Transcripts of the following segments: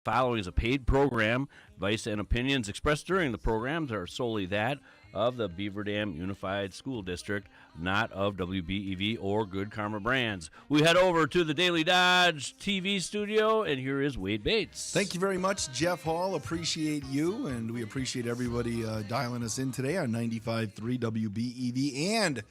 following is a paid program. Advice and opinions expressed during the programs are solely that of the Beaver Dam Unified School District, not of WBEV or Good Karma Brands. We head over to the Daily Dodge TV studio, and here is Wade Bates. Thank you very much, Jeff Hall. Appreciate you, and we appreciate everybody dialing us in today on 95.3 WBEV and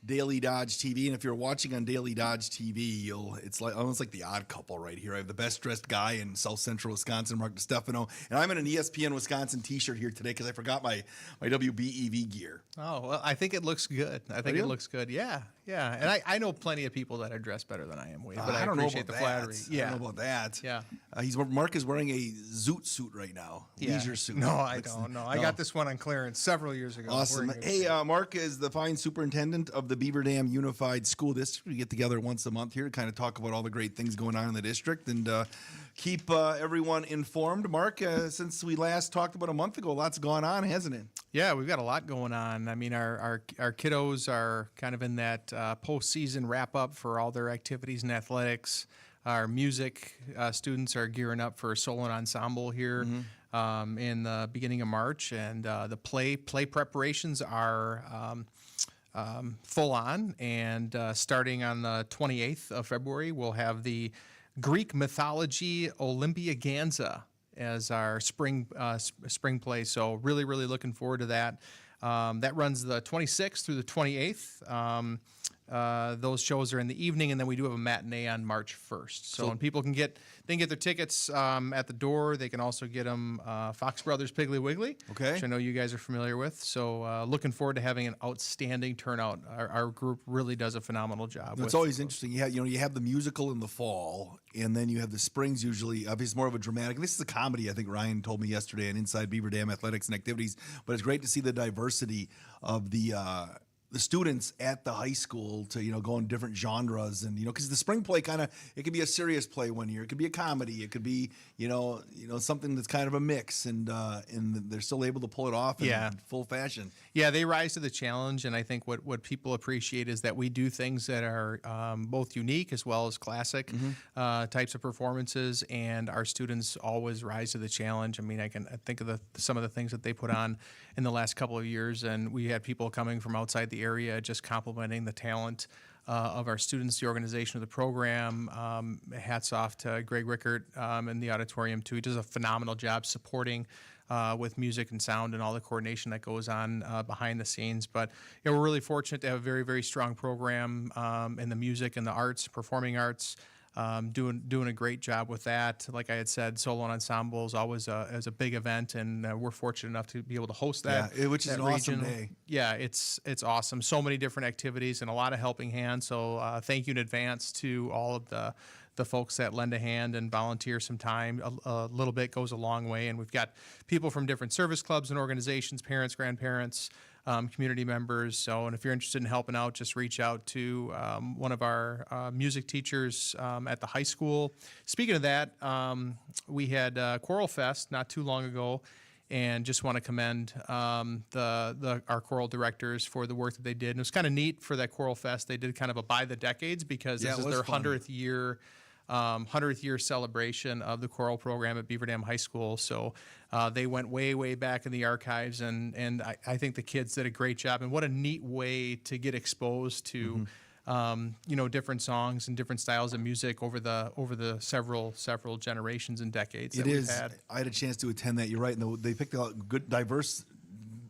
Daily Dodge TV. And if you're watching on Daily Dodge TV, it's like almost like the odd couple right here. I have the best dressed guy in South Central Wisconsin, Mark DiStefano, and I'm in an ESPN Wisconsin t-shirt here today because I forgot my WBEV gear. Oh, well, I think it looks good. I think it looks good. Yeah. And I know plenty of people that are dressed better than I am, Wade, but I don't appreciate know the about flattery. That. I don't know about that. Yeah. Mark is wearing a zoot suit right now, leisure suit. No, I don't. No, I got this one on clearance several years ago. Awesome. Hey, Mark is the fine superintendent of the Beaver Dam Unified School District. We get together once a month here to kind of talk about all the great things going on in the district and keep everyone informed. Mark, since we last talked about a month ago, lots gone on, hasn't it? Yeah, we've got a lot going on. I mean, our kiddos are kind of in that postseason wrap up for all their activities and athletics. Our music students are gearing up for solo and ensemble here in the beginning of March, and the play preparations are full on. And starting on the 28th of February, we'll have the Greek mythology Olympiaganza as our spring play. So really looking forward to that. That runs the 26th through the 28th. Those shows are in the evening, and then we do have a matinee on March 1st. So when people can get their tickets at the door, they can also get them Fox Brothers Piggly Wiggly, which I know you guys are familiar with. So looking forward to having an outstanding turnout. Our group really does a phenomenal job. It's always interesting. You have the musical in the fall, and then you have the springs usually. Obviously, more of a dramatic. This is a comedy. I think Ryan told me yesterday on Inside Beaver Dam Athletics and Activities. But it's great to see the diversity of the students at the high school to go in different genres, and because the spring play it could be a serious play one year, it could be a comedy, it could be something that's kind of a mix, and they're still able to pull it off in full fashion. Yeah, they rise to the challenge, and I think what people appreciate is that we do things that are both unique as well as classic types of performances, and our students always rise to the challenge. I mean, I think of some of the things that they put on in the last couple of years, and we had people coming from outside the area just complimenting the talent of our students, the organization of the program. Hats off to Greg Rickert in the auditorium too. He does a phenomenal job supporting with music and sound and all the coordination that goes on behind the scenes. But we're really fortunate to have a very, very strong program in the music and the arts, performing arts. Doing a great job with that. Like I had said, solo and ensemble is always a big event, and we're fortunate enough to be able to host that. Yeah, which is an awesome day. Yeah, it's awesome. So many different activities and a lot of helping hands. So thank you in advance to all of the folks that lend a hand and volunteer some time. A little bit goes a long way, and we've got people from different service clubs and organizations, parents, grandparents, community members. So, and if you're interested in helping out, just reach out to one of our music teachers at the high school. Speaking of that, we had Choral Fest not too long ago, and just want to commend our choral directors for the work that they did. And it was kind of neat for that Choral Fest. They did kind of a by the decades, because this is their 100th year celebration of the choral program at Beaver Dam High School. So they went way back in the archives, and I think the kids did a great job. And what a neat way to get exposed to different songs and different styles of music over the several generations and decades that we've had. I had a chance to attend that. You're right, and they picked out good, diverse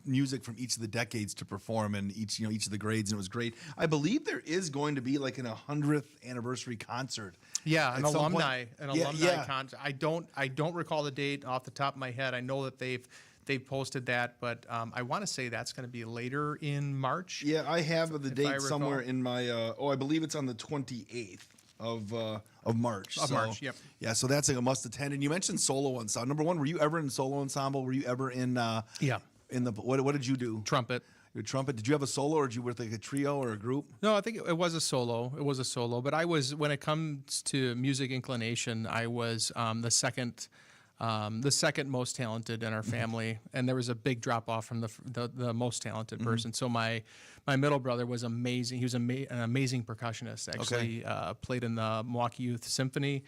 music from each of the decades to perform in each of the grades, and it was great. I believe there is going to be like an 100th anniversary concert. Yeah, an alumni concert. I don't recall the date off the top of my head. I know that they've posted that, but I want to say that's going to be later in March. Yeah, I have the date somewhere in my. I believe it's on the 28th of March. March, yep. Yeah, so that's a must attend. And you mentioned solo ensemble. Number one, were you ever in solo ensemble? Were you ever in? Yeah. In the what did you do? Trumpet. Your trumpet. Did you have a solo, or did you work like a trio or a group? No, I think it was a solo. But I was, when it comes to music inclination, I was the second most talented in our family, and there was a big drop off from the most talented person. So my middle brother was amazing. He was an amazing percussionist. Actually, played in the Milwaukee Youth Symphony.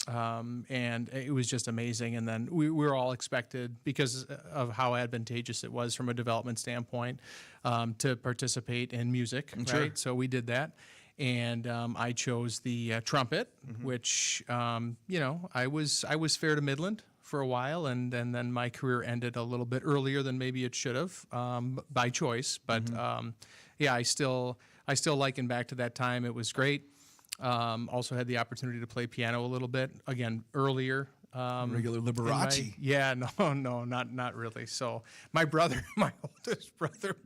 And it was just amazing. And then we were all expected, because of how advantageous it was from a development standpoint, to participate in music, Sure. right? So we did that. And I chose the trumpet, which, I was fair to Midland for a while, and then my career ended a little bit earlier than maybe it should have, by choice. But yeah, I still liken back to that time. It was great. Also had the opportunity to play piano a little bit, again, earlier. Regular Liberace. Yeah, no, not really. So my oldest brother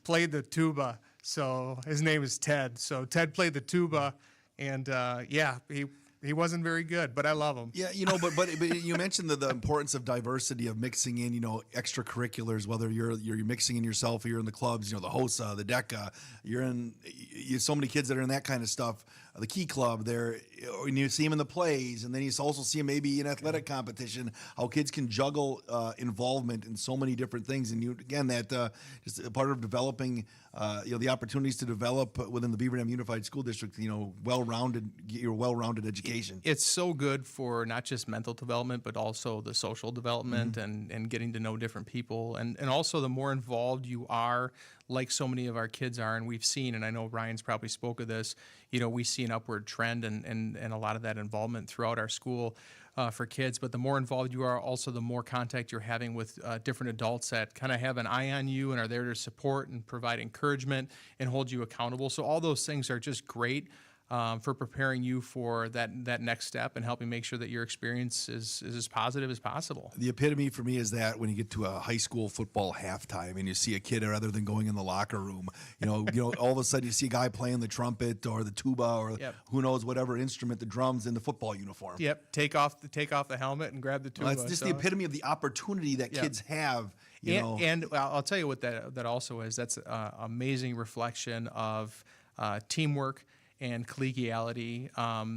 played the tuba. So his name is Ted. So Ted played the tuba, and he wasn't very good, but I love him. Yeah, but you mentioned the importance of diversity, of mixing in, extracurriculars, whether you're mixing in yourself or you're in the clubs, the HOSA, the DECA, so many kids that are in that kind of stuff. The Key Club there, and you see them in the plays, and then you also see them maybe in athletic competition, how kids can juggle involvement in so many different things. And that just a part of developing, the opportunities to develop within the Beaver Dam Unified School District, your well-rounded education. It's so good for not just mental development, but also the social development and getting to know different people. And also the more involved you are, like so many of our kids are, and we've seen, and I know Ryan's probably spoke of this, we see an upward trend and a lot of that involvement throughout our school for kids. But the more involved you are, also the more contact you're having with different adults that kind of have an eye on you and are there to support and provide encouragement and hold you accountable. So all those things are just great for preparing you for that next step and helping make sure that your experience is as positive as possible. The epitome for me is that when you get to a high school football halftime and you see a kid, rather than going in the locker room, all of a sudden you see a guy playing the trumpet or the tuba or who knows, whatever instrument, the drums, in the football uniform. Yep. Take off the helmet and grab the tuba. It's just the epitome of the opportunity that kids have. And I'll tell you what that also is. That's an amazing reflection of teamwork and collegiality,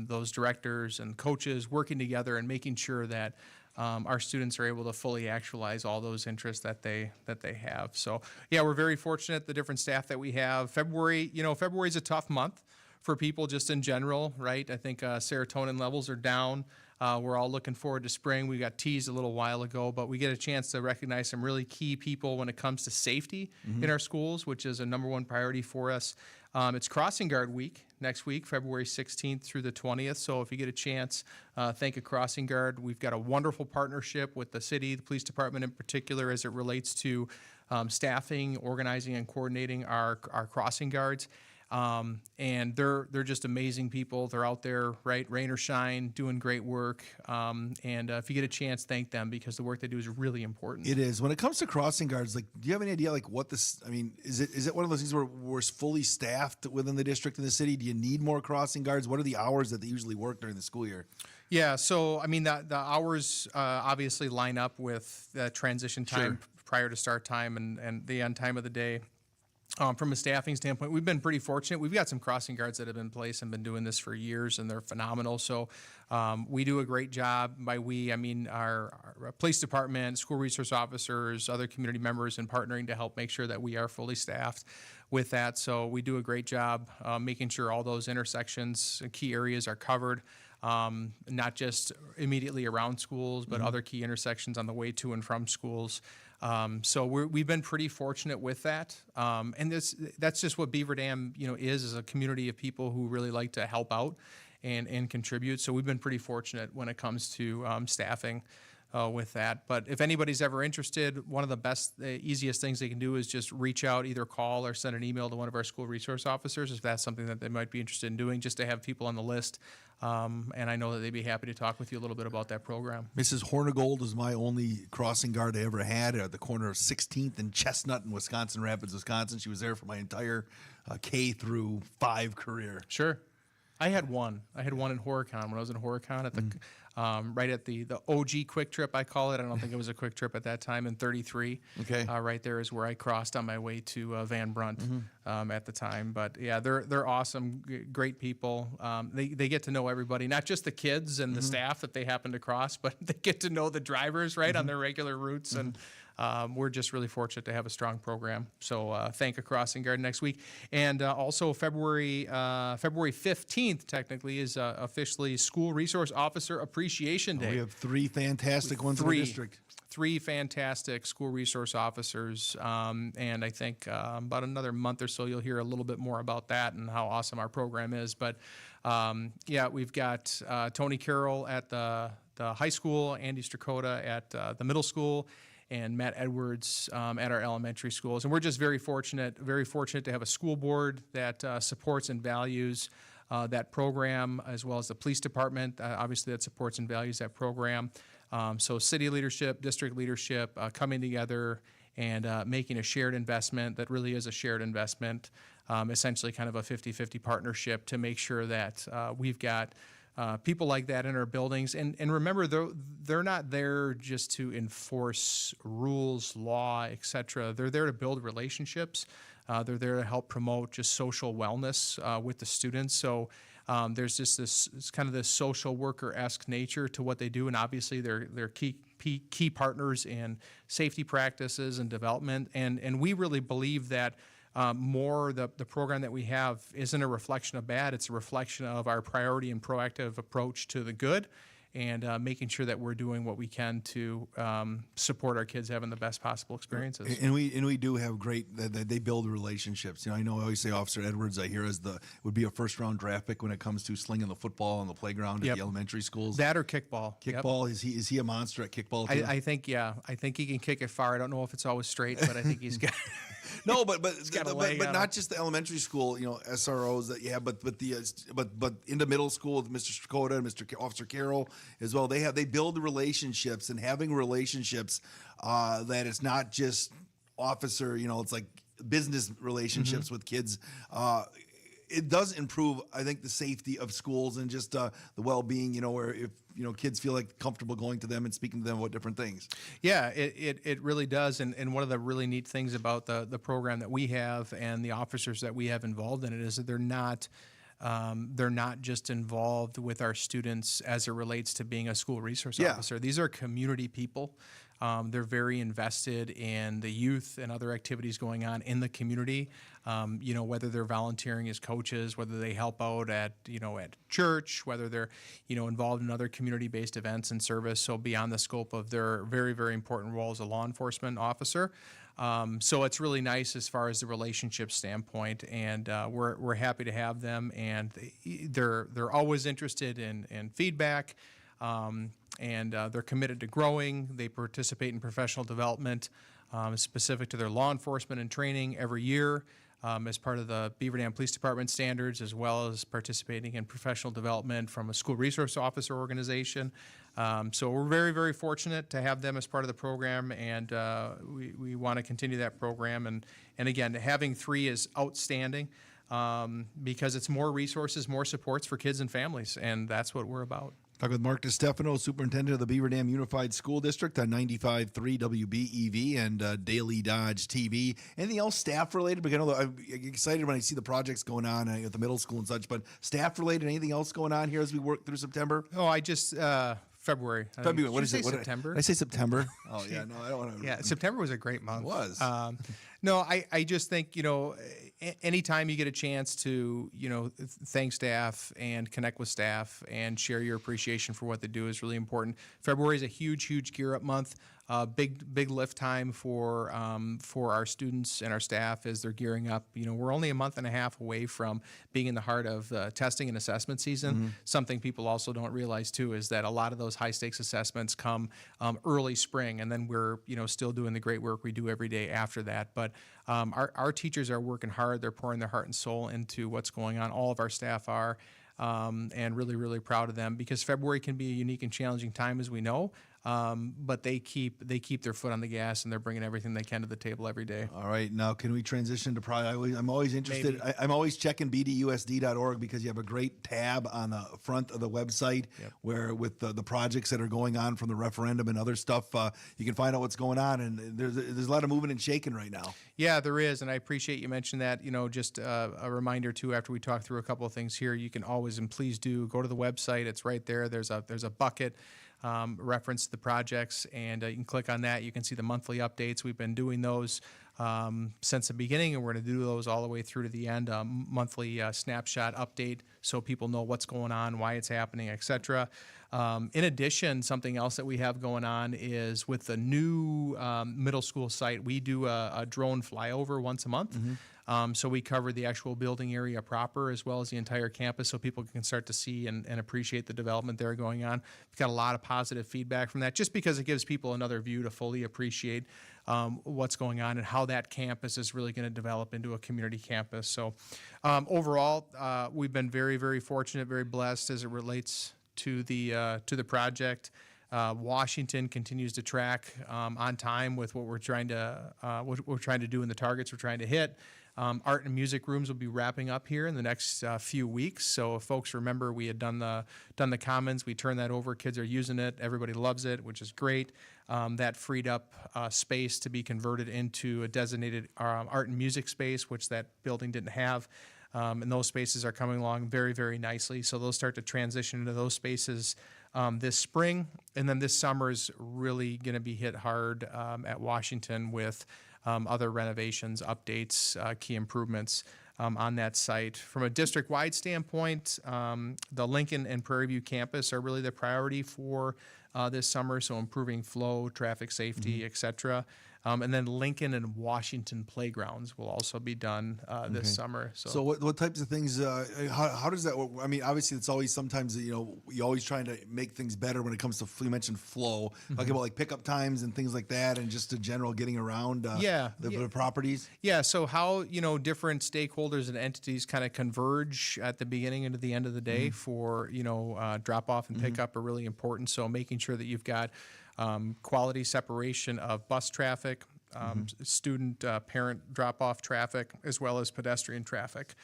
those directors and coaches working together and making sure that our students are able to fully actualize all those interests that they have. So yeah, we're very fortunate, the different staff that we have. February is a tough month for people just in general, right? I think serotonin levels are down. We're all looking forward to spring. We got teased a little while ago, but we get a chance to recognize some really key people when it comes to safety in our schools, which is a number one priority for us. It's Crossing Guard Week next week, February 16th through the 20th. So if you get a chance, thank a crossing guard. We've got a wonderful partnership with the city, the police department in particular, as it relates to staffing, organizing, and coordinating our crossing guards. And they're just amazing people. They're out there, right, rain or shine, doing great work. And if you get a chance, thank them, because the work they do is really important. It is. When it comes to crossing guards, do you have any idea what this? I mean, is it one of those things where we're fully staffed within the district and the city? Do you need more crossing guards? What are the hours that they usually work during the school year? Yeah, so I mean, the hours obviously line up with the transition time prior to start time and the end time of the day. From a staffing standpoint, we've been pretty fortunate. We've got some crossing guards that have been in place and been doing this for years, and they're phenomenal. So we do a great job. By we, I mean our police department, school resource officers, other community members, and partnering to help make sure that we are fully staffed with that. So we do a great job making sure all those intersections and key areas are covered. Not just immediately around schools, but other key intersections on the way to and from schools. So we've been pretty fortunate with that. And that's just what Beaver Dam, is a community of people who really like to help out and contribute. So we've been pretty fortunate when it comes to staffing with that. But if anybody's ever interested, one of the best, easiest things they can do is just reach out, either call or send an email to one of our school resource officers if that's something that they might be interested in doing, just to have people on the list. And I know that they'd be happy to talk with you a little bit about that program. Mrs. Hornigold is my only crossing guard I ever had at the corner of 16th and Chestnut in Wisconsin Rapids, Wisconsin. She was there for my entire K through 5 career. Sure. I had one. I had one in Horicon when I was in Horicon at the right at the OG Quick Trip, I call it. I don't think it was a Quick Trip at that time, in 33. Okay. Right there is where I crossed on my way to Van Brunt at the time. But yeah, they're awesome, great people. They get to know everybody, not just the kids and the staff that they happen to cross, but they get to know the drivers, right, on their regular routes. And we're just really fortunate to have a strong program. So thank a Crossing Guard next week. And also February 15th, technically, is officially School Resource Officer Appreciation Day. We have 3 fantastic ones in the district. 3 fantastic school resource officers, and I think about another month or so you'll hear a little bit more about that and how awesome our program is. But yeah, we've got Tony Carroll at the high school, Andy Strakota at the middle school, and Matt Edwards at our elementary schools. And we're just very fortunate to have a school board that supports and values that program, as well as the police department, obviously that supports and values that program. So city leadership, district leadership, coming together and making a shared investment that really is a shared investment, essentially kind of a 50-50 partnership to make sure that we've got people like that in our buildings. And remember, they're not there just to enforce rules, law, et cetera. They're there to build relationships. They're there to help promote just social wellness with the students. So there's just this kind of this social worker-esque nature to what they do, and obviously they're key partners in safety practices and development. And we really believe that the program that we have isn't a reflection of bad; it's a reflection of our priority and proactive approach to the good, and making sure that we're doing what we can to support our kids having the best possible experiences. And we do have great. They build relationships. You know, I know I always say Officer Edwards. I hear would be a first-round draft pick when it comes to slinging the football on the playground at the elementary schools. That or kickball. Kickball, is he a monster at kickball too? I think he can kick it far. I don't know if it's always straight, but I think he's got. No, but not got just the elementary school, SROs that you have, but in the middle school with Mr. Strakota and Officer Carroll as well. They build the relationships, and having relationships that it's not just officer, it's like business relationships with kids. It does improve, I think, the safety of schools and just the well-being, where if kids feel like comfortable going to them and speaking to them about different things. Yeah, it really does. And one of the really neat things about the program that we have and the officers that we have involved in it is that they're not just involved with our students as it relates to being a school resource officer. These are community people. They're very invested in the youth and other activities going on in the community. Whether they're volunteering as coaches, whether they help out at church, whether they're involved in other community-based events and service. So beyond the scope of their very, very important role as a law enforcement officer. So it's really nice as far as the relationship standpoint, and we're happy to have them. And they're always interested in feedback. And they're committed to growing. They participate in professional development specific to their law enforcement and training every year as part of the Beaver Dam Police Department standards, as well as participating in professional development from a school resource officer organization. So we're very, very fortunate to have them as part of the program, and we want to continue that program. And again, having 3 is outstanding because it's more resources, more supports for kids and families, and that's what we're about. Talk with Mark DiStefano, Superintendent of the Beaver Dam Unified School District on 95.3 WBEV and Daily Dodge TV. Anything else staff-related? Because I'm excited when I see the projects going on at the middle school and such, but staff-related, anything else going on here as we work through September? Oh, I just... February. What is it? September? Did I say September? Oh, yeah. No, I don't want to. Yeah, September was a great month. It was. No, I just think, anytime you get a chance to, thank staff and connect with staff and share your appreciation for what they do is really important. February is a huge, huge gear up month. Big lift time for our students and our staff as they're gearing up. We're only a month and a half away from being in the heart of testing and assessment season. Mm-hmm. Something people also don't realize too is that a lot of those high stakes assessments come early spring, and then we're still doing the great work we do every day after that. But our teachers are working hard. They're pouring their heart and soul into what's going on. All of our staff are. And really, really proud of them because February can be a unique and challenging time, as we know. But they keep their foot on the gas, and they're bringing everything they can to the table every day. All right, now can we transition to I'm always interested. I'm always checking bdusd.org because you have a great tab on the front of the website where with the projects that are going on from the referendum and other stuff, you can find out what's going on, and there's a lot of moving and shaking right now. Yeah, there is, and I appreciate you mentioned that. Just a reminder too. After we talk through a couple of things here, you can always and please do go to the website. It's right there. There's a bucket. reference the projects, and you can click on that. You can see the monthly updates. We've been doing those since the beginning, and we're going to do those all the way through to the end. Monthly snapshot update, so people know what's going on, why it's happening, etc. In addition, something else that we have going on is with the new middle school site, we do a drone flyover once a month. So we cover the actual building area proper as well as the entire campus, so people can start to see and appreciate the development there going on. We've got a lot of positive feedback from that, just because it gives people another view to fully appreciate what's going on and how that campus is really going to develop into a community campus. So overall, we've been very, very fortunate, very blessed as it relates to the project. Washington continues to track on time with what we're trying to do and the targets we're trying to hit. Art and music rooms will be wrapping up here in the next few weeks. So if folks remember, we had done the commons. We turned that over. Kids are using it. Everybody loves it, which is great. That freed up space to be converted into a designated art and music space, which that building didn't have. And those spaces are coming along very, very nicely. So they'll start to transition into those spaces this spring. And then this summer is really going to be hit hard at Washington with other renovations, updates, key improvements on that site. From a district-wide standpoint, the Lincoln and Prairie View campus are really the priority for this summer, so improving flow, traffic safety, et cetera. And then Lincoln and Washington playgrounds will also be done this summer. So what types of things, how does that work? I mean, obviously it's always sometimes, you're always trying to make things better when it comes to, you mentioned flow, talking about like pickup times and things like that, and just in general getting around the properties. Yeah, so how, different stakeholders and entities kind of converge at the beginning and at the end of the day for, drop off and pickup are really important. So making sure that you've got quality separation of bus traffic, student parent drop-off traffic, as well as pedestrian traffic.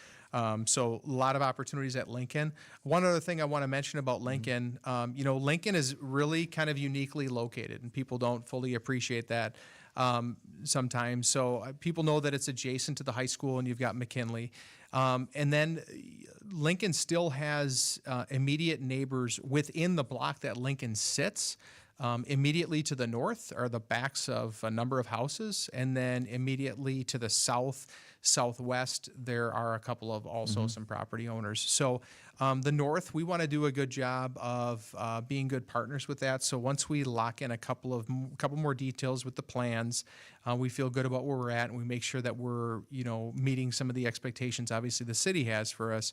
So a lot of opportunities at Lincoln. One other thing I want to mention about Lincoln, Lincoln is really kind of uniquely located, and people don't fully appreciate that sometimes. So people know that it's adjacent to the high school, and you've got McKinley. And then Lincoln still has immediate neighbors within the block that Lincoln sits. Immediately to the north are the backs of a number of houses, and then immediately to the southwest, there are a couple of also some property owners. So the north, we want to do a good job of being good partners with that. So once we lock in a couple more details with the plans, we feel good about where we're at, and we make sure that we're meeting some of the expectations obviously the city has for us.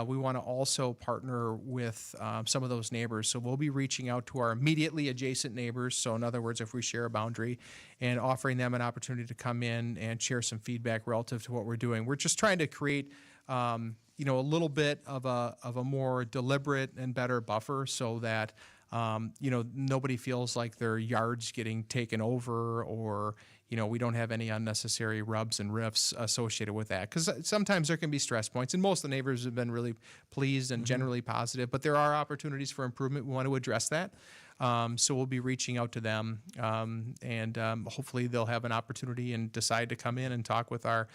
We want to also partner with some of those neighbors. So we'll be reaching out to our immediately adjacent neighbors. So in other words, if we share a boundary, and offering them an opportunity to come in and share some feedback relative to what we're doing. We're just trying to create a little bit of a more deliberate and better buffer, so that nobody feels like their yard's getting taken over, or we don't have any unnecessary rubs and rifts associated with that. Because sometimes there can be stress points, and most of the neighbors have been really pleased and generally positive, but there are opportunities for improvement. We want to address that. So we'll be reaching out to them, and hopefully they'll have an opportunity and decide to come in and talk with our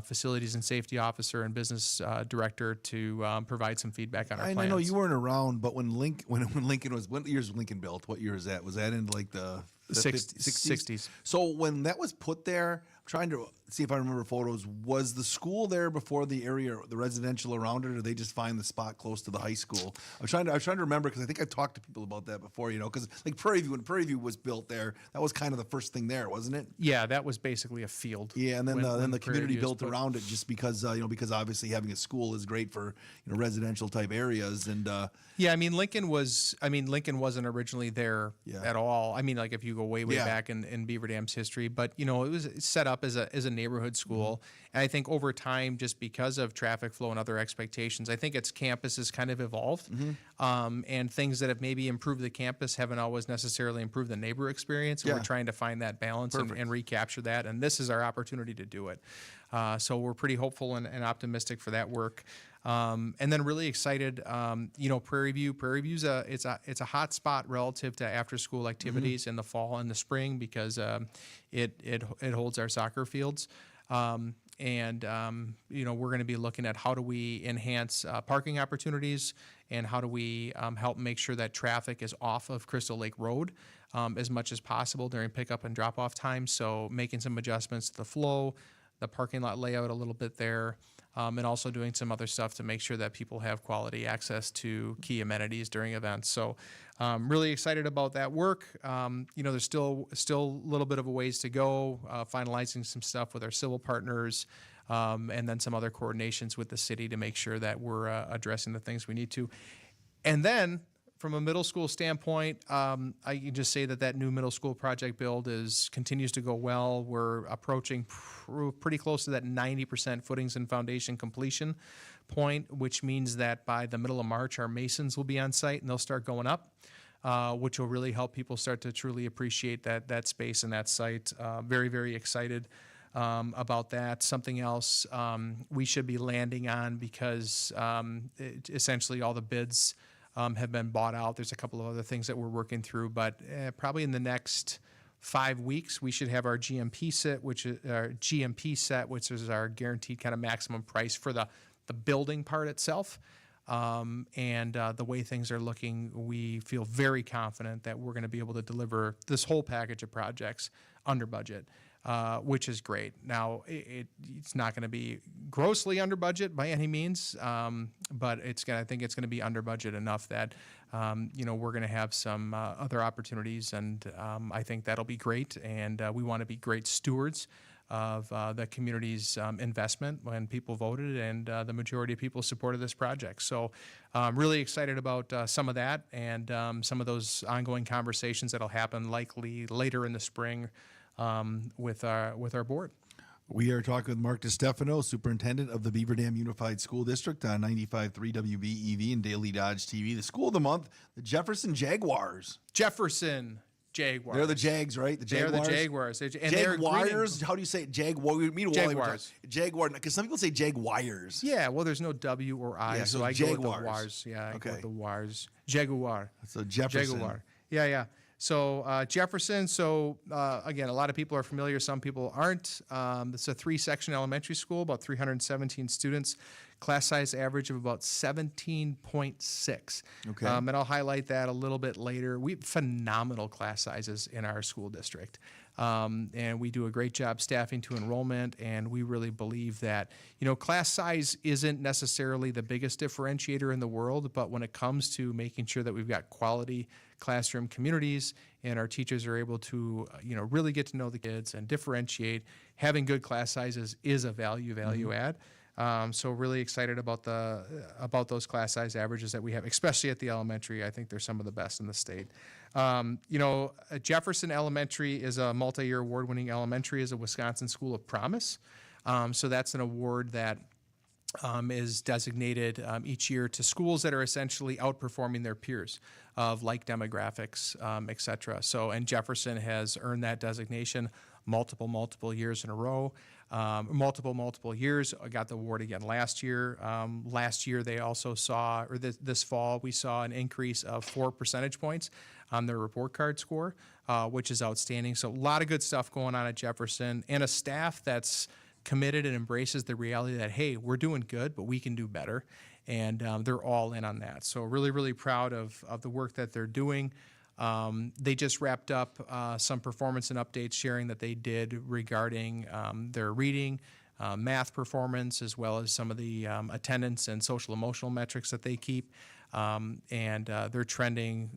facilities and safety officer and business director to provide some feedback on our plans. I know you weren't around, but when Lincoln was, what year was Lincoln built? What year is that? Was that in like the 60s? So when that was put there, I'm trying to see if I remember photos. Was the school there before the area, the residential around it, or did they just find the spot close to the high school? I was trying to remember, because I think I talked to people about that before. Because like Prairie View, when Prairie View was built there, that was kind of the first thing there, wasn't it? Yeah, that was basically a field. Yeah, and then the community built around it, just because because obviously having a school is great for residential type areas. And yeah, I mean Lincoln wasn't originally there at all. I mean, like if you go way back in Beaver Dam's history, but it was set up as a neighborhood school. And I think over time, just because of traffic flow and other expectations, I think its campus has kind of evolved. And things that have maybe improved the campus haven't always necessarily improved the neighbor experience. And we're trying to find that balance and recapture that. And this is our opportunity to do it. So we're pretty hopeful and optimistic for that work. And then really excited, Prairie View's it's a hot spot relative to after school activities in the fall and the spring, because it holds our soccer fields. we're going to be looking at how do we enhance parking opportunities and how do we help make sure that traffic is off of Crystal Lake Road as much as possible during pickup and drop-off time. So making some adjustments to the flow, the parking lot layout a little bit there, and also doing some other stuff to make sure that people have quality access to key amenities during events. So really excited about that work. There's still a little bit of a ways to go, finalizing some stuff with our civil partners, and then some other coordinations with the city to make sure that we're addressing the things we need to. And then from a middle school standpoint, I can just say that new middle school project build continues to go well. We're approaching pretty close to that 90% footings and foundation completion point, which means that by the middle of March, our masons will be on site and they'll start going up, which will really help people start to truly appreciate that space and that site. Very, very excited about that. Something else we should be landing on because essentially all the bids have been bought out. There's a couple of other things that we're working through, but probably in the next 5 weeks, we should have our GMP set, which is our guaranteed kind of maximum price for the building part itself. The way things are looking, we feel very confident that we're going to be able to deliver this whole package of projects under budget, which is great. Now, it's not going to be grossly under budget by any means, but I think it's going to be under budget enough that we're going to have some other opportunities, and I think that'll be great. And we want to be great stewards of the community's investment when people voted and the majority of people supported this project. So I'm really excited about some of that and some of those ongoing conversations that'll happen likely later in the spring with our board. We are talking with Mark DiStefano, Superintendent of the Beaver Dam Unified School District on 95.3 WBEV and Daily Dodge TV. The School of the Month, the Jefferson Jaguars. Jefferson Jaguars. They're the Jags, right? The Jaguars. They're the Jaguars. And Jaguars? How do you say it? Jaguars. Jaguar. Because some people say Jaguars. Yeah, well, there's no W or I, Yeah, so so I Jaguars. go with the Wars. Yeah, I Okay. go with the Wars. Jaguar. So Jefferson. Jaguar. Yeah. So Jefferson, again, a lot of people are familiar, some people aren't. It's a 3-section elementary school, about 317 students, class size average of about 17.6. Okay. And I'll highlight that a little bit later. We have phenomenal class sizes in our school district. And we do a great job staffing to enrollment, and we really believe that, class size isn't necessarily the biggest differentiator in the world, but when it comes to making sure that we've got quality classroom communities and our teachers are able to, really get to know the kids and differentiate, having good class sizes is a value add. So really excited about those class size averages that we have, especially at the elementary. I think they're some of the best in the state. Jefferson Elementary is a multi-year award-winning elementary, is a Wisconsin School of Promise. So that's an award that is designated each year to schools that are essentially outperforming their peers of like demographics, et cetera. So, and Jefferson has earned that designation multiple years in a row. Multiple years. I got the award again last year. Last year they also saw, or this fall, we saw an increase of 4 percentage points on their report card score, which is outstanding. So a lot of good stuff going on at Jefferson, and a staff that's committed and embraces the reality that, hey, we're doing good, but we can do better. And they're all in on that. So really, really proud of the work that they're doing. They just wrapped up some performance and updates sharing that they did regarding their reading, math performance, as well as some of the attendance and social emotional metrics that they keep. And they're trending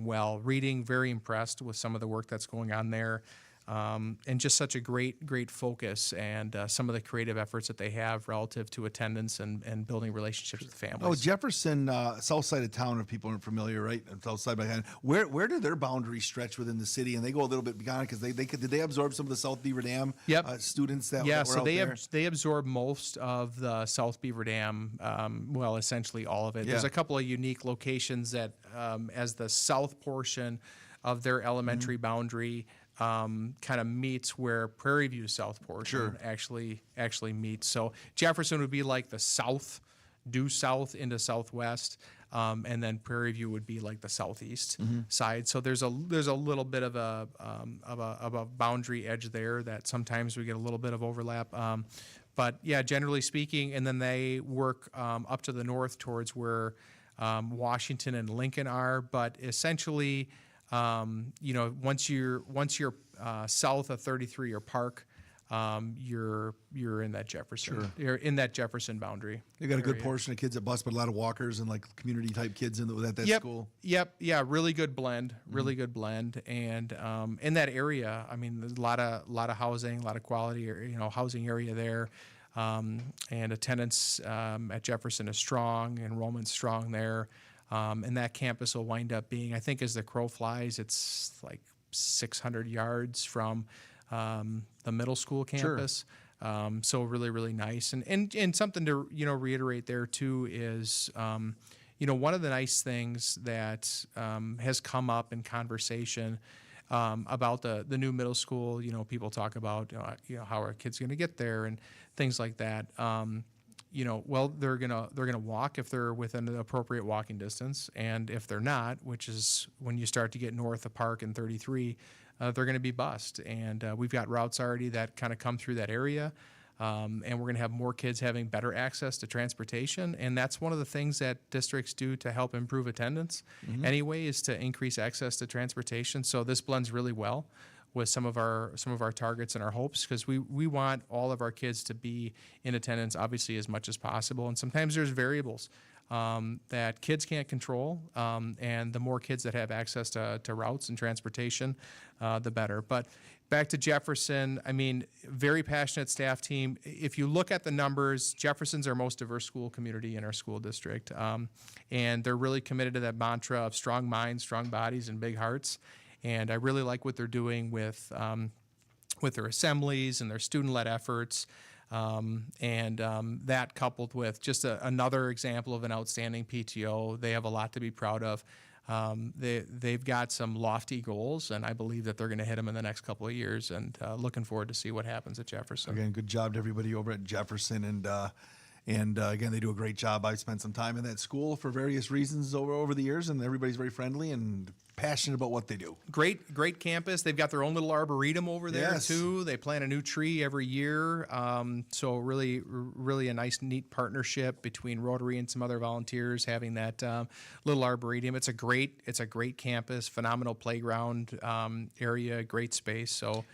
well. Reading, very impressed with some of the work that's going on there. And just such a great focus and some of the creative efforts that they have relative to attendance and building relationships with families. Oh, Jefferson, south side of town, if people aren't familiar, right? South side behind. Where do their boundaries stretch within the city? And they go a little bit beyond because did they absorb some of the South Beaver Dam students that were out there? They absorb most of the South Beaver Dam, essentially all of it. Yeah. There's a couple of unique locations that as the south portion of their elementary boundary kind of meets where Prairie View's south portion actually meets. So Jefferson would be like the south, due south into southwest, and then Prairie View would be like the southeast side. So there's a little bit of a boundary edge there that sometimes we get a little bit of overlap. But yeah, generally speaking, and then they work up to the north towards where Washington and Lincoln are. But essentially, once you're south of 33 or Park, you're in that Jefferson. Sure. You're in that Jefferson boundary. They got a good area. portion of kids at bus, but a lot of walkers and like community type kids at that Yep. school. Yep. Yeah. Really good blend. Really good blend. And in that area, I mean, there's a lot of housing, a lot of quality, housing area there. And attendance at Jefferson is strong. Enrollment's strong there. And that campus will wind up being, I think, as the crow flies, it's like 600 yards from the middle school campus. So really, really nice. And something to, reiterate there too is, one of the nice things that has come up in conversation about the new middle school, people talk about, how are kids going to get there and things like that. Well, they're gonna walk if they're within the appropriate walking distance, and if they're not, which is when you start to get north of Park and 33, they're going to be bused. And we've got routes already that kind of come through that area, and we're going to have more kids having better access to transportation. And that's one of the things that districts do to help improve attendance anyway, is to increase access to transportation. So this blends really well with some of our targets and our hopes, because we want all of our kids to be in attendance, obviously, as much as possible. And sometimes there's variables that kids can't control, and the more kids that have access to routes and transportation, the better. But back to Jefferson, I mean, very passionate staff team. If you look at the numbers, Jefferson's our most diverse school community in our school district, and they're really committed to that mantra of strong minds, strong bodies, and big hearts. And I really like what they're doing with their assemblies and their student-led efforts. That coupled with just another example of an outstanding PTO, they have a lot to be proud of. They've got some lofty goals, and I believe that they're going to hit them in the next couple of years. And looking forward to see what happens at Jefferson. Again, good job to everybody over at Jefferson, and again, they do a great job. I've spent some time in that school for various reasons over the years, and everybody's very friendly and passionate about what they do. Great campus. They've got their own little arboretum over there Yes. too. They plant a new tree every year. So really a nice, neat partnership between Rotary and some other volunteers having that little arboretum. It's a great campus, phenomenal playground area, great space. So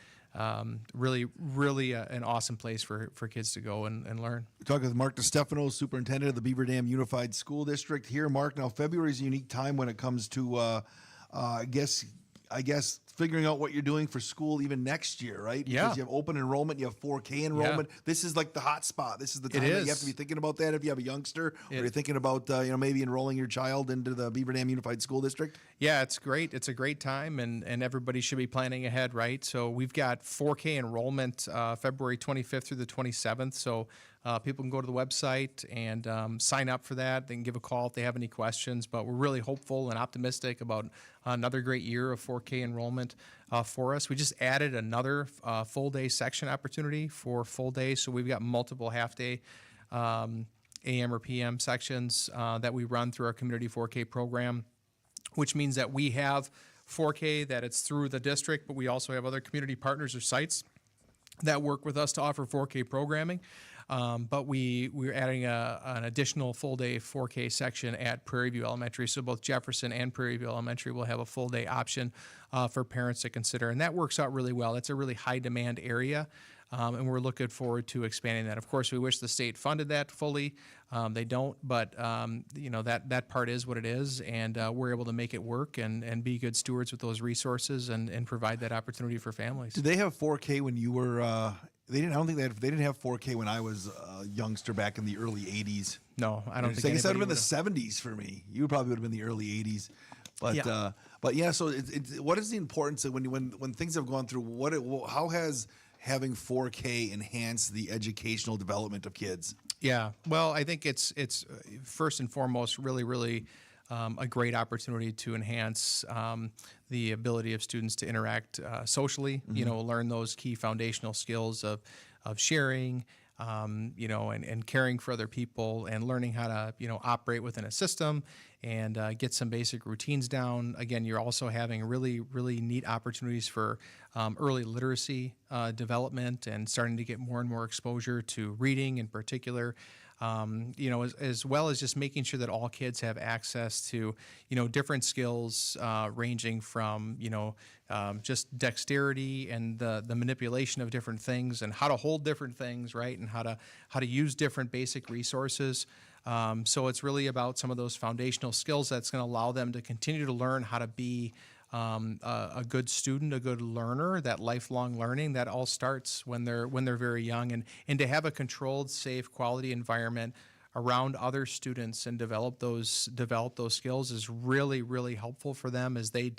really an awesome place for kids to go and learn. We're talking with Mark DeStefano, Superintendent of the Beaver Dam Unified School District here. Mark, now February is a unique time when it comes to, I guess figuring out what you're doing for school even next year, right? Yeah. Because you have open enrollment, you have 4K enrollment. Yeah. This is like the hot spot. This is the time that you have to be thinking about that if you have a youngster, or you're thinking about maybe enrolling your child into the Beaver Dam Unified School District. Yeah, it's great. It's a great time, and everybody should be planning ahead, right? So we've got 4K enrollment February 25th through the 27th. So people can go to the website and sign up for that. They can give a call if they have any questions. But we're really hopeful and optimistic about another great year of 4K enrollment for us. We just added another full-day section opportunity for full day. So we've got multiple half-day AM or PM sections that we run through our Community 4K program, which means that we have 4K that it's through the district, but we also have other community partners or sites that work with us to offer 4K programming. But we're adding an additional full-day 4K section at Prairie View Elementary. So both Jefferson and Prairie View Elementary will have a full-day option for parents to consider. And that works out really well. It's a really high-demand area, and we're looking forward to expanding that. Of course, we wish the state funded that fully. They don't, but that part is what it is, and we're able to make it work and be good stewards with those resources and provide that opportunity for families. Did they have 4K when you were? They didn't. I don't think they didn't have 4K when I was a youngster back in the early '80s. No, I don't think. I guess that would have been the '70s for me. You probably would have been the early '80s. But yeah. So what is the importance of when things have gone through? How has having 4K enhanced the educational development of kids? Yeah. Well, I think it's first and foremost really a great opportunity to enhance the ability of students to interact socially, learn those key foundational skills of sharing, and caring for other people and learning how to, operate within a system and get some basic routines down. Again, you're also having really, really neat opportunities for early literacy development and starting to get more and more exposure to reading in particular. As well as just making sure that all kids have access to, different skills ranging from, just dexterity and the manipulation of different things and how to hold different things, right, and how to use different basic resources. So it's really about some of those foundational skills that's going to allow them to continue to learn how to be a good student, a good learner. That lifelong learning that all starts when they're very young, and to have a controlled, safe, quality environment around other students and develop those skills is really, really helpful for them as they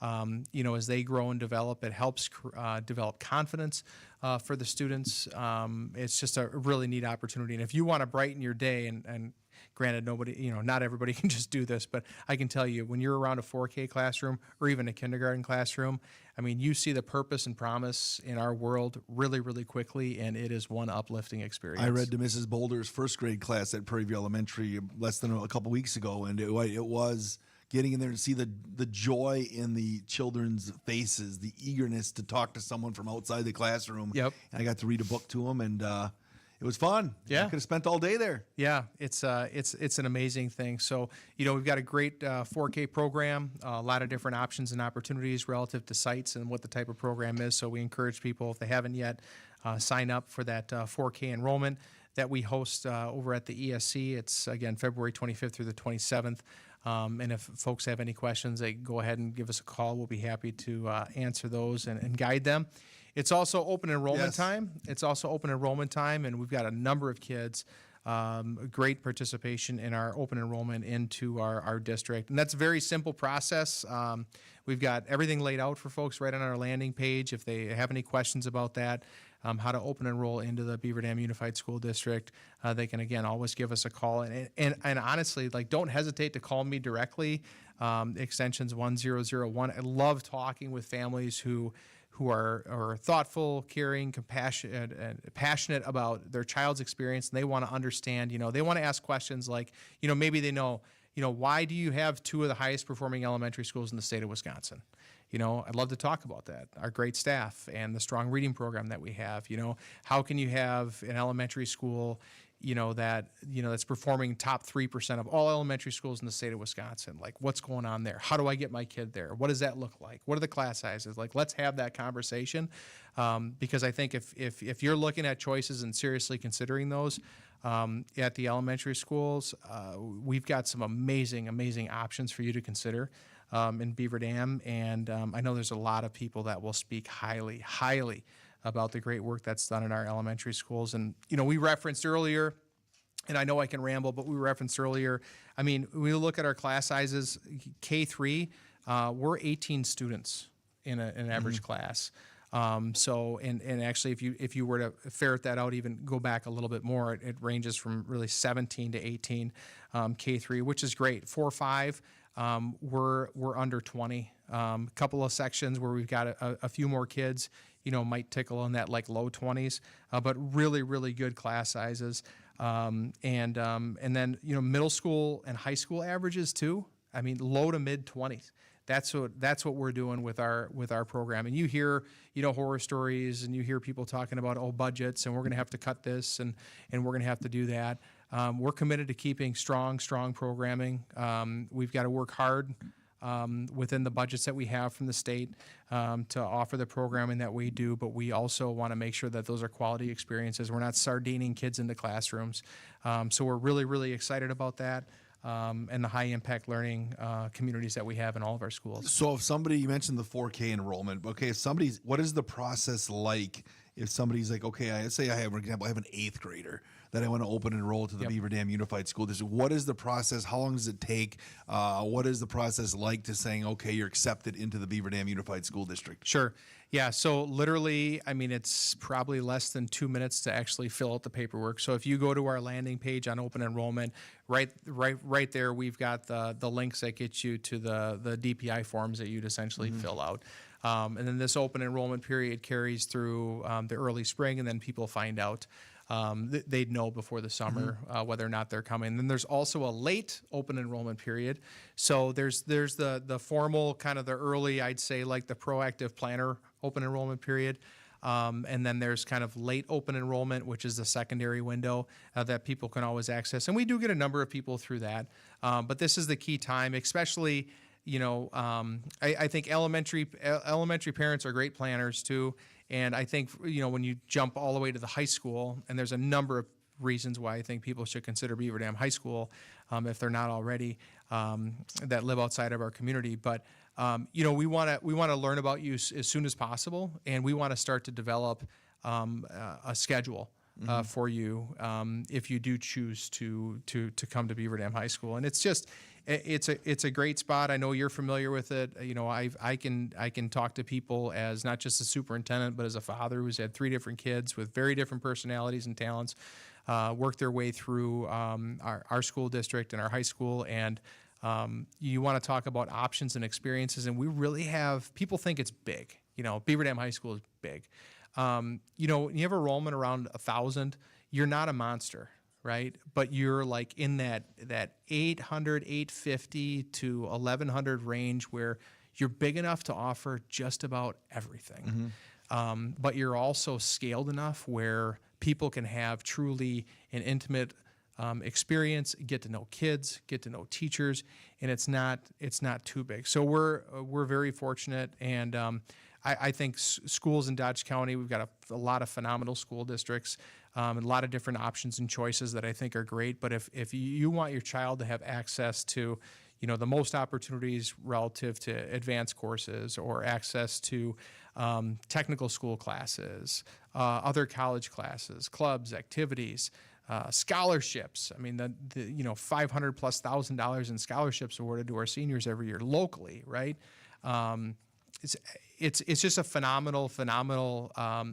as they grow and develop. It helps develop confidence for the students. It's just a really neat opportunity. And if you want to brighten your day, and granted, not everybody can just do this, but I can tell you, when you're around a 4K classroom or even a kindergarten classroom, I mean, you see the purpose and promise in our world really, really quickly, and it is one uplifting experience. I read to Mrs. Boulder's first grade class at Prairie View Elementary less than a couple weeks ago, and it was getting in there to see the joy in the children's faces, the eagerness to talk to someone from outside the classroom. Yep. And I got to read a book to them, and it was fun. Yeah. I could have spent all day there. Yeah, it's an amazing thing. So, we've got a great 4K program, a lot of different options and opportunities relative to sites and what the type of program is. So we encourage people, if they haven't yet, sign up for that 4K enrollment that we host over at the ESC. It's, again, February 25th through the 27th. And if folks have any questions, they go ahead and give us a call. We'll be happy to answer those and guide them. It's also open enrollment time. It's also open enrollment time, and we've got a number of kids, great participation in our open enrollment into our district. And that's a very simple process. We've got everything laid out for folks right on our landing page. If they have any questions about that, how to open enroll into the Beaver Dam Unified School District, they can, again, always give us a call. And honestly, don't hesitate to call me directly. Extension's 1001. I love talking with families who are thoughtful, caring, compassionate, and passionate about their child's experience, and they want to understand. They want to ask questions like, maybe they know, why do you have two of the highest performing elementary schools in the state of Wisconsin? I'd love to talk about that. Our great staff and the strong reading program that we have. How can you have an elementary school, that's performing top 3% of all elementary schools in the state of Wisconsin? Like, what's going on there? How do I get my kid there? What does that look like? What are the class sizes? Like, let's have that conversation, because I think if you're looking at choices and seriously considering those at the elementary schools, we've got some amazing options for you to consider in Beaver Dam, and I know there's a lot of people that will speak highly about the great work that's done in our elementary schools. And, we referenced earlier, and I know I can ramble, but we referenced earlier, I mean, we look at our class sizes, K3, we're 18 students in an average class. So actually, if you were to ferret that out, even go back a little bit more, it ranges from really 17 to 18 K3, which is great. 4-5, we're under 20. Couple of sections where we've got a few more kids, might tickle in that like low 20s, but really, really good class sizes. And then, middle school and high school averages too. I mean, low to mid 20s. That's what we're doing with our program. And you hear, horror stories, and you hear people talking about, budgets, and we're going to have to cut this, and we're going to have to do that. We're committed to keeping strong programming. We've got to work hard within the budgets that we have from the state to offer the programming that we do, but we also want to make sure that those are quality experiences. We're not sardining kids into classrooms. So we're really, really excited about that. And the high impact learning communities that we have in all of our schools. So if you mentioned the 4K enrollment, okay, what is the process like if somebody's like, okay, let's say for example, I have an 8th grader that I want to open and enroll to the Beaver Dam Unified School District. What is the process? How long does it take? What is the process like to saying, okay, you're accepted into the Beaver Dam Unified School District? Sure. Yeah. So literally, I mean, it's probably less than 2 minutes to actually fill out the paperwork. So if you go to our landing page on open enrollment, right there, we've got the links that get you to the DPI forms that you'd essentially fill out. And then this open enrollment period carries through the early spring, and then people find out they'd know before the summer whether or not they're coming. Then there's also a late open enrollment period. So there's the formal kind of the early, I'd say like the proactive planner open enrollment period. And then there's kind of late open enrollment, which is the secondary window that people can always access. And we do get a number of people through that. But this is the key time, especially, I think elementary parents are great planners too. And I think, when you jump all the way to the high school, and there's a number of reasons why I think people should consider Beaver Dam High School if they're not already, that live outside of our community. But we want to learn about you as soon as possible, and we want to start to develop a schedule for you if you do choose to come to Beaver Dam High School. And it's a great spot. I know you're familiar with it. I can talk to people as not just a superintendent, but as a father who's had 3 different kids with very different personalities and talents, work their way through our school district and our high school. And you want to talk about options and experiences, and we really have, people think it's big. Beaver Dam High School is big. When you have enrollment around 1,000, you're not a monster, right? But you're like in that 800, 850 to 1,100 range where you're big enough to offer just about everything. But you're also scaled enough where people can have truly an intimate experience, get to know kids, get to know teachers, and it's not too big. So we're very fortunate, and I think schools in Dodge County, we've got a lot of phenomenal school districts, and a lot of different options and choices that I think are great. But if you want your child to have access to, the most opportunities relative to advanced courses or access to technical school classes, other college classes, clubs, activities, scholarships. I mean, the $500,000+ in scholarships awarded to our seniors every year locally, right? It's just a phenomenal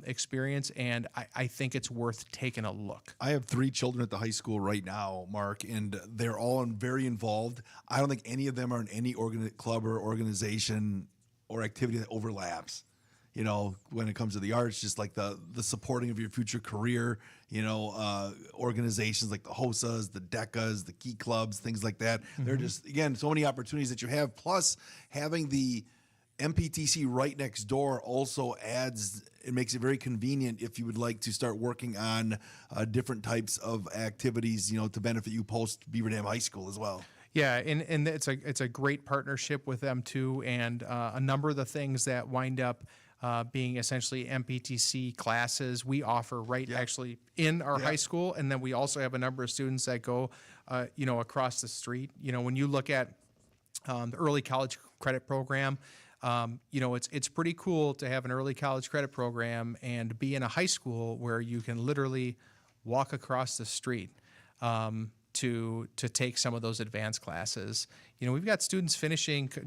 experience, and I think it's worth taking a look. I have 3 children at the high school right now, Mark, and they're all very involved. I don't think any of them are in any club or organization or activity that overlaps. When it comes to the arts, just like the supporting of your future career, organizations like the HOSAs, the DECAs, the Key Clubs, things like that. They're just, again, so many opportunities that you have. Plus, having the MPTC right next door also it makes it very convenient if you would like to start working on different types of activities, to benefit you post Beaver Dam High School as well. Yeah, and it's a great partnership with them too, and a number of the things that wind up being essentially MPTC classes we offer actually in our high school, and then we also have a number of students that go, across the street. When you look at the early college credit program, it's pretty cool to have an early college credit program and be in a high school where you can literally walk across the street to take some of those advanced classes. We've got students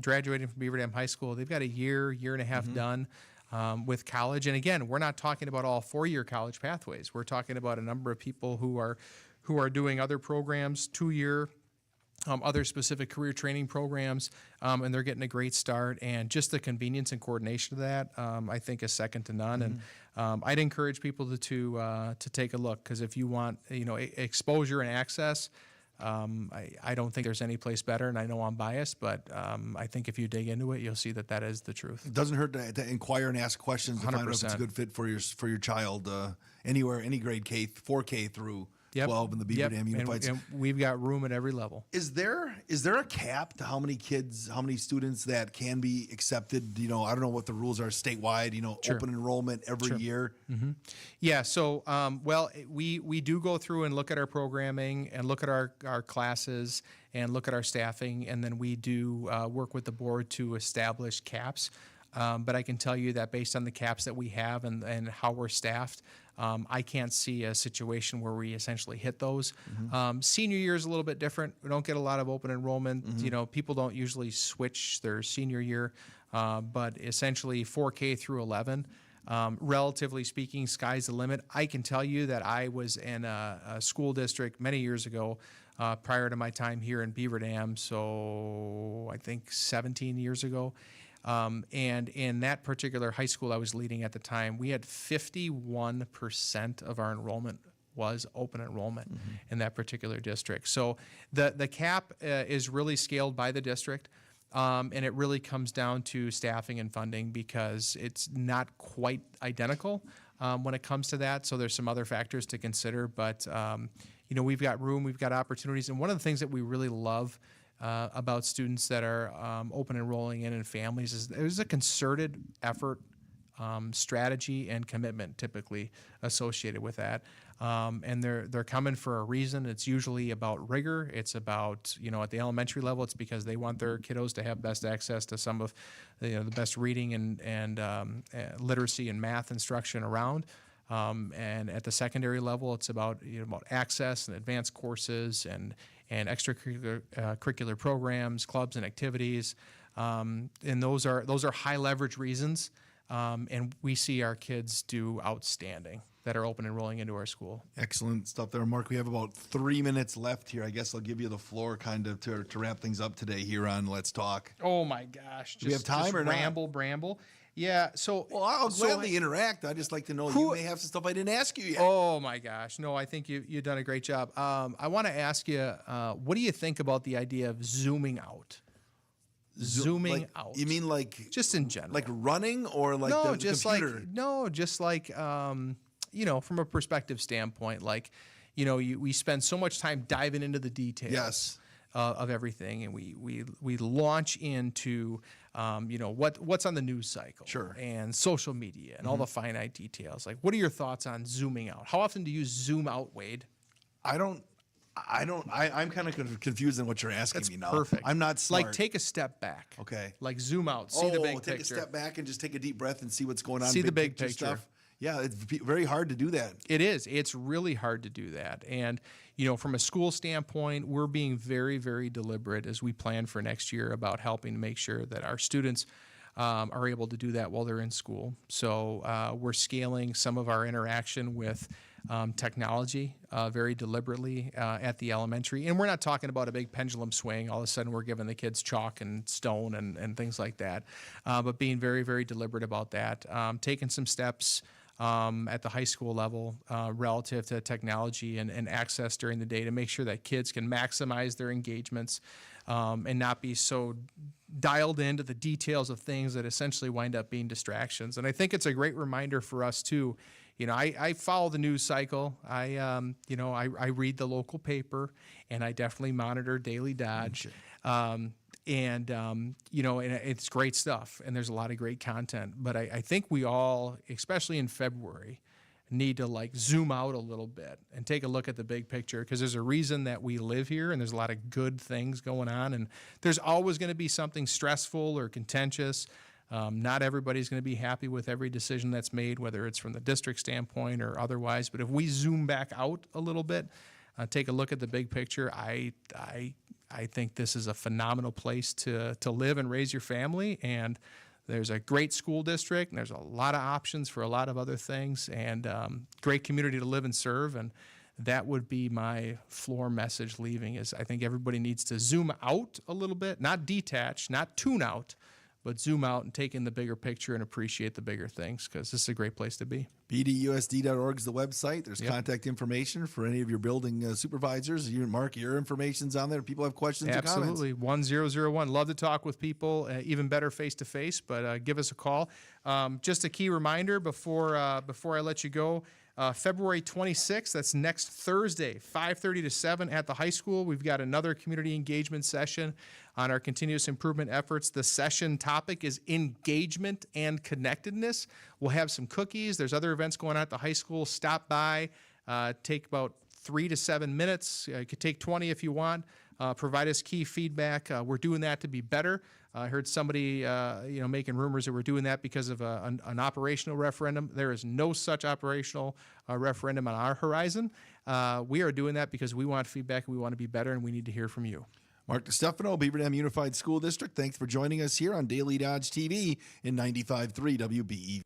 graduating from Beaver Dam High School. They've got a year and a half done with college. And again, we're not talking about all 4-year college pathways. We're talking about a number of people who are doing other programs, 2-year, other specific career training programs, and they're getting a great start. And just the convenience and coordination of that, I think, is second to none. And I'd encourage people to take a look, because if you want, exposure and access, I don't think there's any place better. And I know I'm biased, but I think if you dig into it, you'll see that is the truth. It doesn't hurt to inquire and ask questions to find out if it's a good fit for your child anywhere, any grade 4K through 12 in the Beaver Dam Unified. And we've got room at every level. Is there a cap to how many students that can be accepted? I don't know what the rules are statewide, Sure. Open enrollment every year. Yeah. So, we do go through and look at our programming and look at our classes and look at our staffing. And then we do work with the board to establish caps. But I can tell you that based on the caps that we have and how we're staffed, I can't see a situation where we essentially hit those. Senior year is a little bit different. We don't get a lot of open enrollment. People don't usually switch their senior year, but essentially 4K through 11. Relatively speaking, sky's the limit. I can tell you that I was in a school district many years ago, prior to my time here in Beaver Dam, so I think 17 years ago. And in that particular high school I was leading at the time, we had 51% of our enrollment was open enrollment in that particular district. So the cap is really scaled by the district. And it really comes down to staffing and funding because it's not quite identical when it comes to that. So there's some other factors to consider, but we've got room, we've got opportunities. And one of the things that we really love about students that are open enrolling in families is there's a concerted effort, strategy, and commitment typically associated with that. And they're coming for a reason. It's usually about rigor. It's about, at the elementary level, it's because they want their kiddos to have best access to some of the best reading and literacy and math instruction around. And at the secondary level, it's about about access and advanced courses and extracurricular curricular programs, clubs, and activities. And those are high leverage reasons. And we see our kids do outstanding that are open enrolling into our school. Excellent stuff there, Mark. We have about 3 minutes left here. I guess I'll give you the floor kind of to wrap things up today here on Let's Talk. Oh my gosh. Do we have time or not? Bramble. Yeah, so... Well, I'll gladly interact. I'd just like to know, you may have some stuff I didn't ask you yet. Oh my gosh. No, I think you've done a great job. I want to ask you, what do you think about the idea of zooming out? Zooming out. You mean like... Just in general. Like running or like no, the just computer? Just like, from a perspective standpoint, like, we spend so much time diving into the details. Yes. Of everything, and we launch into what's on the news cycle, sure, and social media and all the finite details. Like, what are your thoughts on zooming out? How often do you zoom out, Wade? I'm kind of confused on what you're asking me now. Perfect. I'm not smart. Like, take a step back. Okay. Like, zoom out. See the big take picture. a step back and just take a deep breath and see what's going on. See the big picture stuff. Yeah, it's very hard to do that. It is. It's really hard to do that. And, from a school standpoint, we're being very, very deliberate as we plan for next year about helping to make sure that our students are able to do that while they're in school. So we're scaling some of our interaction with technology very deliberately at the elementary. And we're not talking about a big pendulum swing. All of a sudden, we're giving the kids chalk and stone and things like that. But being very, very deliberate about that. Taking some steps at the high school level relative to technology and access during the day to make sure that kids can maximize their engagements and not be so dialed into the details of things that essentially wind up being distractions. And I think it's a great reminder for us too. I follow the news cycle. I read the local paper, and I definitely monitor Daily Dodge. And it's great stuff, and there's a lot of great content. But I think we all, especially in February, need to zoom out a little bit and take a look at the big picture, because there's a reason that we live here, and there's a lot of good things going on, and there's always going to be something stressful or contentious. Not everybody's going to be happy with every decision that's made, whether it's from the district standpoint or otherwise. But if we zoom back out a little bit, take a look at the big picture, I think this is a phenomenal place to live and raise your family, and there's a great school district, and there's a lot of options for a lot of other things, and great community to live and serve. And that would be my floor message leaving, is I think everybody needs to zoom out a little bit, not detach, not tune out, but zoom out and take in the bigger picture and appreciate the bigger things, because this is a great place to be. BDUSD.org is the website. There's contact information for any of your building supervisors. Mark, your information's on there. People have questions or comments. Absolutely. 1001. Love to talk with people, even better face-to-face, but give us a call. Just a key reminder before I let you go, February 26th, that's next Thursday, 5:30 to 7 at the high school. We've got another community engagement session on our continuous improvement efforts. The session topic is engagement and connectedness. We'll have some cookies. There's other events going on at the high school. Stop by, take about 3 to 7 minutes. You could take 20 if you want. Provide us key feedback. We're doing that to be better. I heard somebody, making rumors that we're doing that because of an operational referendum. There is no such operational referendum on our horizon. We are doing that because we want feedback, we want to be better, and we need to hear from you. Mark DeStefano, Beaver Dam Unified School District, thanks for joining us here on Daily Dodge TV in 95.3 WBEV.